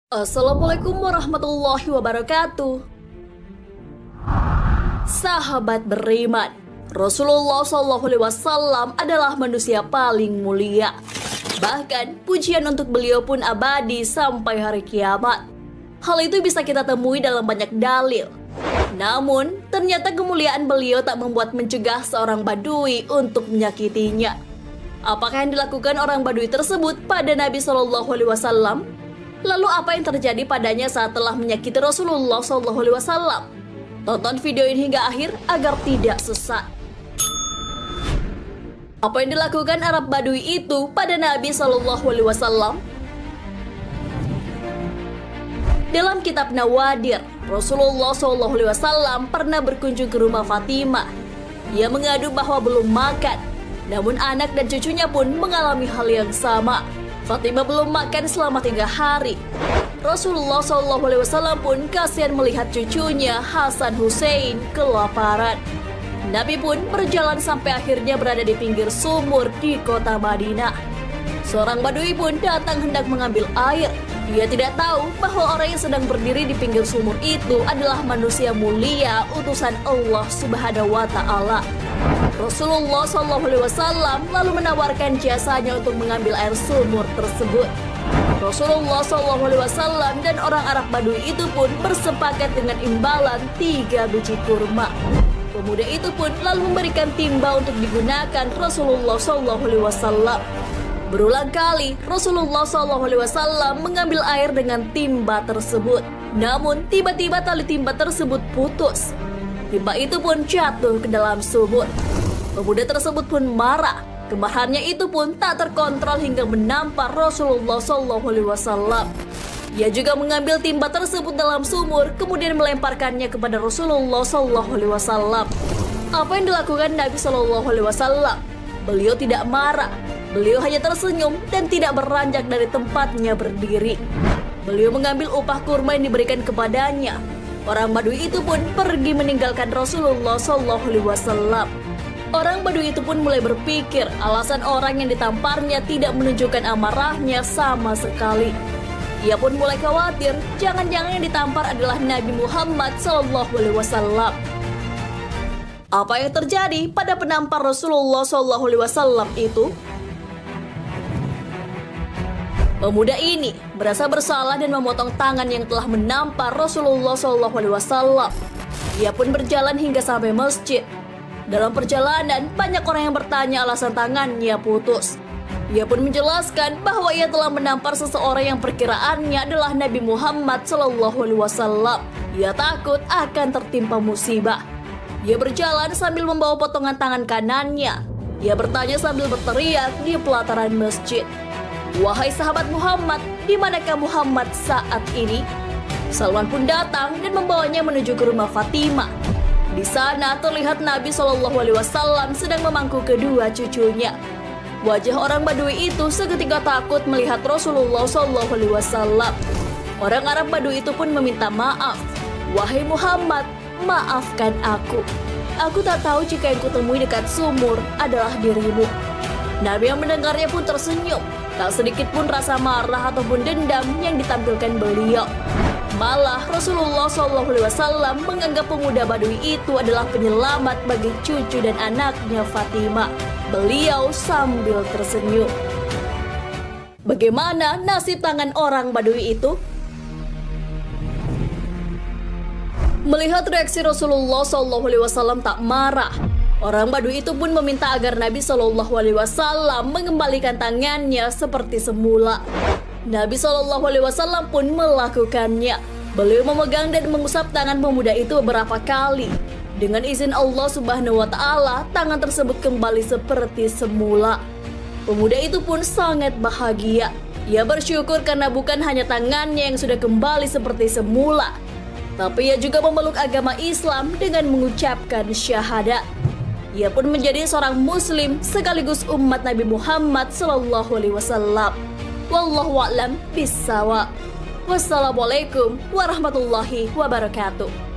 Assalamualaikum warahmatullahi wabarakatuh. Sahabat beriman, Rasulullah SAW adalah manusia paling mulia. Bahkan pujian untuk beliau pun abadi sampai hari kiamat. Hal itu bisa kita temui dalam banyak dalil. Namun, ternyata kemuliaan beliau tak membuat mencegah seorang badui untuk menyakitinya. Apakah yang dilakukan orang badui tersebut pada Nabi SAW? Lalu apa yang terjadi padanya saat telah menyakiti Rasulullah SAW? Tonton video ini hingga akhir agar tidak sesat. Apa yang dilakukan Arab Badui itu pada Nabi SAW? Dalam kitab Nawadir, Rasulullah SAW pernah berkunjung ke rumah Fatimah. Ia mengadu bahwa belum makan, namun anak dan cucunya pun mengalami hal yang sama. Fatimah belum makan selama 3 hari. Rasulullah SAW pun kasihan melihat cucunya Hasan Hussein kelaparan. Nabi pun berjalan sampai akhirnya berada di pinggir sumur di kota Madinah. Seorang badui pun datang hendak mengambil air. Dia tidak tahu bahwa orang yang sedang berdiri di pinggir sumur itu adalah manusia mulia utusan Allah Subhanahu wa Ta'ala. Rasulullah SAW lalu menawarkan jasanya untuk mengambil air sumur tersebut. Rasulullah SAW dan orang Arab Badui itu pun bersepakat dengan imbalan 3 biji kurma. Pemuda itu pun lalu memberikan timba untuk digunakan Rasulullah SAW. Berulang kali Rasulullah SAW mengambil air dengan timba tersebut. Namun tiba-tiba tali timba tersebut putus. Timba itu pun jatuh ke dalam sumur. Pemuda tersebut pun marah. Kemarahannya itu pun tak terkontrol hingga menampar Rasulullah SAW. Ia juga mengambil timba tersebut dalam sumur, kemudian melemparkannya kepada Rasulullah SAW. Apa yang dilakukan Nabi SAW? Beliau tidak marah. Beliau hanya tersenyum dan tidak beranjak dari tempatnya berdiri. Beliau mengambil upah kurma yang diberikan kepadanya. Orang Badui itu pun pergi meninggalkan Rasulullah SAW. Orang Badui itu pun mulai berpikir alasan orang yang ditamparnya tidak menunjukkan amarahnya sama sekali. Ia pun mulai khawatir jangan-jangan yang ditampar adalah Nabi Muhammad SAW. Apa yang terjadi pada penampar Rasulullah SAW itu? Pemuda ini merasa bersalah dan memotong tangan yang telah menampar Rasulullah SAW. Ia pun berjalan hingga sampai masjid. Dalam perjalanan, banyak orang yang bertanya alasan tangannya putus. Ia pun menjelaskan bahwa ia telah menampar seseorang yang perkiraannya adalah Nabi Muhammad SAW. Ia takut akan tertimpa musibah. Ia berjalan sambil membawa potongan tangan kanannya. Ia bertanya sambil berteriak di pelataran masjid, "Wahai sahabat Muhammad, di manakah Muhammad saat ini?" Salman pun datang dan membawanya menuju ke rumah Fatimah. Di sana terlihat Nabi SAW sedang memangku kedua cucunya. Wajah orang Badui itu seketika takut melihat Rasulullah SAW. Orang Arab Badui itu pun meminta maaf. "Wahai Muhammad, maafkan aku. Aku tak tahu jika yang kutemui dekat sumur adalah dirimu." Nabi yang mendengarnya pun tersenyum. Tak sedikit pun rasa marah ataupun dendam yang ditampilkan beliau. Malah Rasulullah SAW menganggap pemuda Badui itu adalah penyelamat bagi cucu dan anaknya Fatimah. Beliau sambil tersenyum. Bagaimana nasib tangan orang Badui itu? Melihat reaksi Rasulullah SAW tak marah, orang Badui itu pun meminta agar Nabi SAW mengembalikan tangannya seperti semula. Nabi SAW pun melakukannya. Beliau memegang dan mengusap tangan pemuda itu beberapa kali. Dengan izin Allah Subhanahu wa Ta'ala, tangan tersebut kembali seperti semula. Pemuda itu pun sangat bahagia. Ia bersyukur karena bukan hanya tangannya yang sudah kembali seperti semula, tapi ia juga memeluk agama Islam dengan mengucapkan syahadat. Ia pun menjadi seorang muslim sekaligus umat Nabi Muhammad SAW. Wallahu a'lam bissawab. Wassalamualaikum warahmatullahi wabarakatuh.